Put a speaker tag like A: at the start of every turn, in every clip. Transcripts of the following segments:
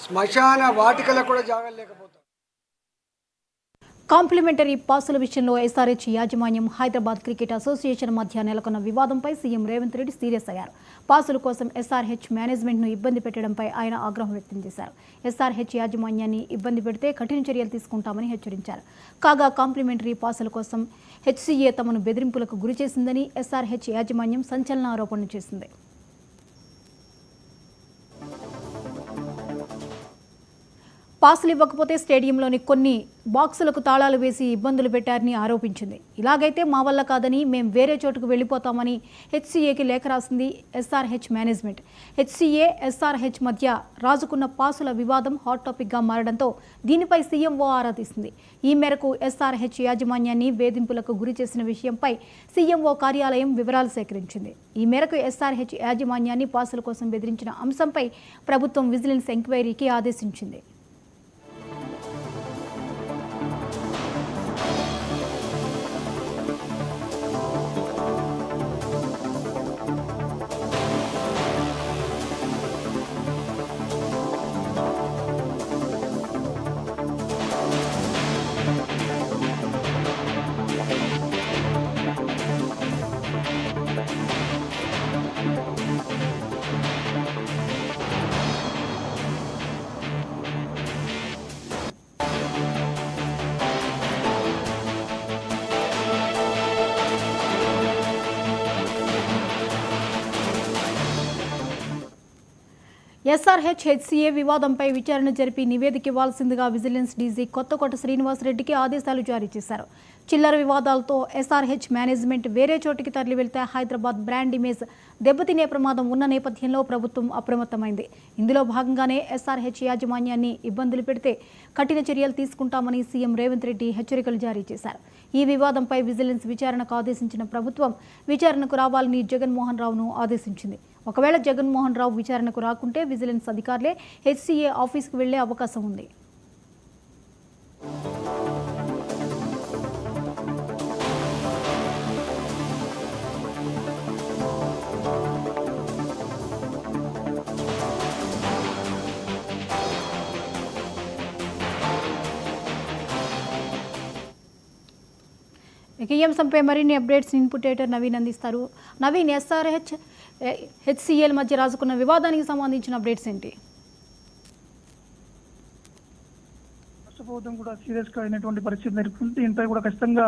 A: శ్మశాన వాటికలకు కూడా జాగాలు లేకపోతాం.
B: కాంప్లిమెంటరీ పాసుల విషయంలో ఎస్ఆర్హెచ్ యాజమాన్యం హైదరాబాద్ క్రికెట్ అసోసియేషన్ మధ్య నెలకొన్న వివాదంపై సీఎం రేవంత్ రెడ్డి సీరియస్ అయ్యారు. పాసుల కోసం ఎస్ఆర్హెచ్ మేనేజ్మెంట్ను ఇబ్బంది పెట్టడంపై ఆయన ఆగ్రహం వ్యక్తం చేశారు. ఎస్ఆర్హెచ్ యాజమాన్యాన్ని ఇబ్బంది పెడితే కఠిన చర్యలు తీసుకుంటామని హెచ్చరించారు. కాగా కాంప్లిమెంటరీ పాసుల కోసం హెచ్సీఏ తమను బెదిరింపులకు గురిచేసిందని ఎస్ఆర్హెచ్ యాజమాన్యం సంచలన ఆరోపణలు చేసింది. పాసులు ఇవ్వకపోతే స్టేడియంలోని కొన్ని బాక్సులకు తాళాలు వేసి ఇబ్బందులు పెట్టారని ఆరోపించింది. ఇలాగైతే మా వల్ల కాదని మేం వేరే చోటుకు వెళ్లిపోతామని హెచ్సీఏకి లేఖ రాసింది ఎస్ఆర్హెచ్ మేనేజ్మెంట్. హెచ్సీఏ ఎస్ఆర్హెచ్ మధ్య రాజుకున్న పాసుల వివాదం హాట్ టాపిక్గా మారడంతో దీనిపై సీఎంఓ ఆరా తీసింది. ఈ మేరకు ఎస్ఆర్హెచ్ యాజమాన్యాన్ని వేధింపులకు గురి చేసిన విషయంపై సీఎంఓ కార్యాలయం వివరాలు సేకరించింది. ఈ మేరకు ఎస్ఆర్హెచ్ యాజమాన్యాన్ని పాసుల కోసం బెదిరించిన అంశంపై ప్రభుత్వం విజిలెన్స్ ఎంక్వైరీకి ఆదేశించింది. ఎస్ఆర్హెచ్ హెచ్సీఏ వివాదంపై విచారణ జరిపి నివేదిక ఇవ్వాల్సిందిగా విజిలెన్స్ డీజీ కొత్తకోట శ్రీనివాసరెడ్డికి ఆదేశాలు జారీ చేశారు. చిల్లర వివాదాలతో ఎస్ఆర్హెచ్ మేనేజ్మెంట్ వేరే చోటికి తరలి వెళ్తే హైదరాబాద్ బ్రాండ్ ఇమేజ్ దెబ్బతినే ప్రమాదం ఉన్న నేపథ్యంలో ప్రభుత్వం అప్రమత్తమైంది. ఇందులో భాగంగానే ఎస్ఆర్హెచ్ యాజమాన్యాన్ని ఇబ్బందులు పెడితే కఠిన చర్యలు తీసుకుంటామని సీఎం రేవంత్ రెడ్డి హెచ్చరికలు జారీ చేశారు. ఈ వివాదంపై విజిలెన్స్ విచారణకు ఆదేశించిన ప్రభుత్వం విచారణకు రావాలని జగన్మోహన్ రావును ఆదేశించింది. ఒకవేళ జగన్మోహన్ రావు విచారణకు రాకుంటే విజిలెన్స్ అధికారులే హెచ్సీఏ ఆఫీస్కు వెళ్లే అవకాశం ఉంది. ఈ అంశంపై మరిన్ని అప్డేట్స్ ఇన్పుట్ ఎడిటర్ నవీన్ అందిస్తారు. నవీన్, ఎస్ఆర్హెచ్ హెచ్సీఏల మధ్య రాజుకున్న వివాదానికి సంబంధించిన అప్డేట్స్ ఏంటి?
C: రాష్ట్ర ప్రభుత్వం కూడా సీరియస్ గా అయినటువంటి పరిస్థితి నెలకొంది. దీనిపై కూడా ఖచ్చితంగా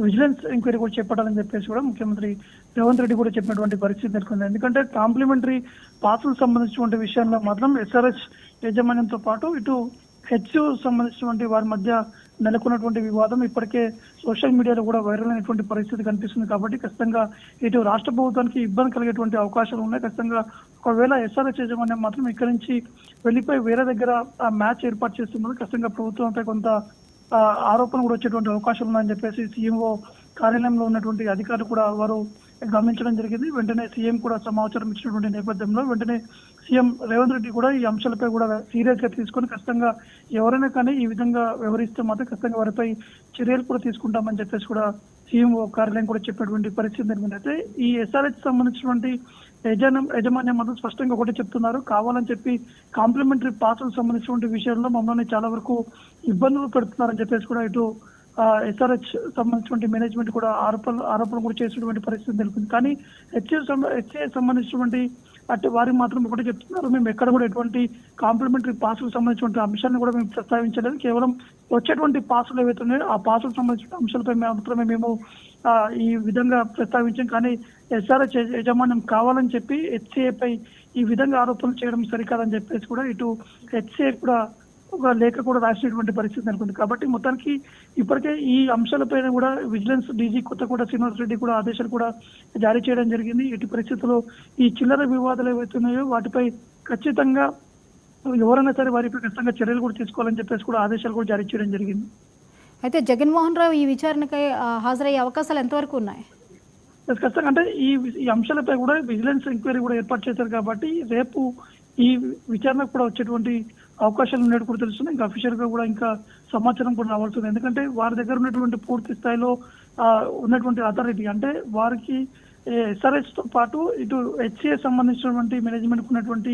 C: విజిలెన్స్ ఎంక్వైరీ కూడా చేపట్టాలని చెప్పేసి కూడా ముఖ్యమంత్రి రేవంత్ రెడ్డి కూడా చెప్పినటువంటి పరిస్థితి నెలకొంది. ఎందుకంటే కాంప్లిమెంటరీ పాసులకు సంబంధించినటువంటి విషయంలో మాత్రం ఎస్ఆర్హెచ్ యాజమాన్యంతో పాటు ఇటు హెచ్ సంబంధించినటువంటి వారి మధ్య నెలకొన్నటువంటి వివాదం ఇప్పటికే సోషల్ మీడియాలో కూడా వైరల్ అయినటువంటి పరిస్థితి కనిపిస్తుంది. కాబట్టి ఖచ్చితంగా ఇటు రాష్ట్ర ప్రభుత్వానికి ఇబ్బంది కలిగేటువంటి అవకాశాలు ఉన్నాయి. ఖచ్చితంగా ఒకవేళ ఎస్ఆర్హెచ్ యాజమాన్యం మాత్రం ఇక్కడి నుంచి వెళ్లిపోయి వేరే దగ్గర ఆ మ్యాచ్ ఏర్పాటు చేస్తున్నారు. ఖచ్చితంగా ప్రభుత్వంపై కొంత ఆరోపణ కూడా వచ్చేటువంటి అవకాశాలు ఉన్నాయని చెప్పేసి సీఎంఓ కార్యాలయంలో ఉన్నటువంటి అధికారులు కూడా వారు గమనించడం జరిగింది. వెంటనే సీఎం కూడా సమాచారం ఇచ్చినటువంటి నేపథ్యంలో వెంటనే సీఎం రేవంత్ రెడ్డి కూడా ఈ అంశాలపై కూడా సీరియస్ గా తీసుకొని ఖచ్చితంగా ఎవరైనా కానీ ఈ విధంగా వ్యవహరిస్తే మాత్రం ఖచ్చితంగా వారిపై చర్యలు కూడా తీసుకుంటామని చెప్పేసి కూడా సీఎం కార్యాలయం కూడా చెప్పినటువంటి పరిస్థితి జరిగింది. అయితే ఈ ఎస్ఆర్హెచ్ సంబంధించినటువంటి యజమాన్యం మాత్రం స్పష్టంగా ఒకటి చెప్తున్నారు, కావాలని చెప్పి కాంప్లిమెంటరీ పాసులకు సంబంధించినటువంటి విషయంలో మమ్మల్ని చాలా వరకు ఇబ్బందులు పెడుతున్నారని చెప్పేసి కూడా ఇటు ఎస్ఆర్హెచ్ సంబంధించినటువంటి మేనేజ్మెంట్ కూడా ఆరోపణ కూడా చేసినటువంటి పరిస్థితి నెలకొంది. కానీ హెచ్ఏ సంబంధించినటువంటి అటు వారికి మాత్రం ఒకటి చెప్తున్నారు, మేము ఎక్కడ కూడా ఎటువంటి కాంప్లిమెంటరీ పాసులకు సంబంధించిన అంశాలను కూడా మేము ప్రస్తావించలేదు. కేవలం వచ్చేటువంటి పాసులు ఏవైతే ఉన్నాయో ఆ పాసులకు సంబంధించిన అంశాలపై మాత్రమే మేము ఈ విధంగా ప్రస్తావించాం. కానీ ఎస్ఆర్హెచ్ యాజమాన్యం కావాలని చెప్పి హెచ్ఏపై ఈ విధంగా ఆరోపణలు చేయడం సరికాదని చెప్పేసి కూడా ఇటు హెచ్ఏ కూడా ఒక లేఖ కూడా రాసినటువంటి పరిస్థితి నెలకొంది. కాబట్టి మొత్తానికి ఇప్పటికే ఈ అంశాలపైన కూడా విజిలెన్స్ డీజీ కొత్తకోట శ్రీనివాసరెడ్డి కూడా ఆదేశాలు కూడా జారీ చేయడం జరిగింది. ఇటు పరిస్థితుల్లో ఈ చిల్లర వివాదాలు ఏవైతున్నాయో వాటిపై ఖచ్చితంగా ఎవరైనా సరే వారిపై ఖచ్చితంగా చర్యలు కూడా తీసుకోవాలని చెప్పేసి కూడా ఆదేశాలు కూడా జారీ చేయడం జరిగింది.
B: అయితే జగన్మోహన్ రావు ఈ విచారణకై హాజరయ్యే అవకాశాలు ఎంతవరకు ఉన్నాయి?
C: ఖచ్చితంగా అంటే ఈ అంశాలపై కూడా విజిలెన్స్ ఎంక్వైరీ కూడా ఏర్పాటు చేశారు. కాబట్టి రేపు ఈ విచారణకు కూడా వచ్చేటువంటి అవకాశాలు ఉన్నట్టు కూడా తెలుస్తుంది. ఇంకా అఫీషియల్ గా కూడా ఇంకా సమాచారం కూడా రావాల్సింది. ఎందుకంటే వారి దగ్గర ఉన్నటువంటి పూర్తి స్థాయిలో ఉన్నటువంటి అథారిటీ అంటే వారికి ఎస్ఆర్హెచ్ తో పాటు ఇటు హెచ్ఏ సంబంధించినటువంటి మేనేజ్మెంట్ ఉన్నటువంటి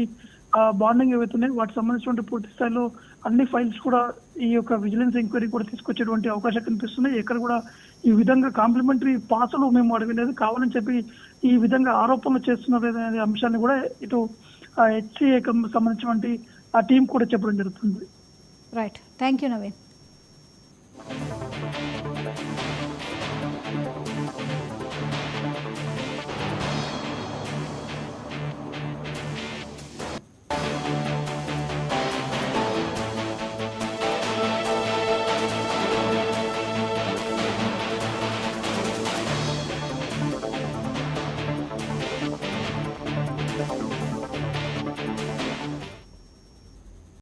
C: బాండింగ్ ఏవైతున్నాయి వాటికి సంబంధించినటువంటి పూర్తి స్థాయిలో అన్ని ఫైల్స్ కూడా ఈ యొక్క విజిలెన్స్ ఎంక్వైరీ కూడా తీసుకొచ్చేటువంటి అవకాశం కనిపిస్తున్నాయి. ఎక్కడ కూడా ఈ విధంగా కాంప్లిమెంటరీ పాసులు మేము అడగలేదు, కావాలని చెప్పి ఈ విధంగా ఆరోపణలు చేస్తున్నారు అనే అంశాన్ని కూడా ఇటు హెచ్సిఏకి సంబంధించినటువంటి ఆ టీం కూడా చెప్పడం జరుగుతుంది.
B: Right, thank you Naveen.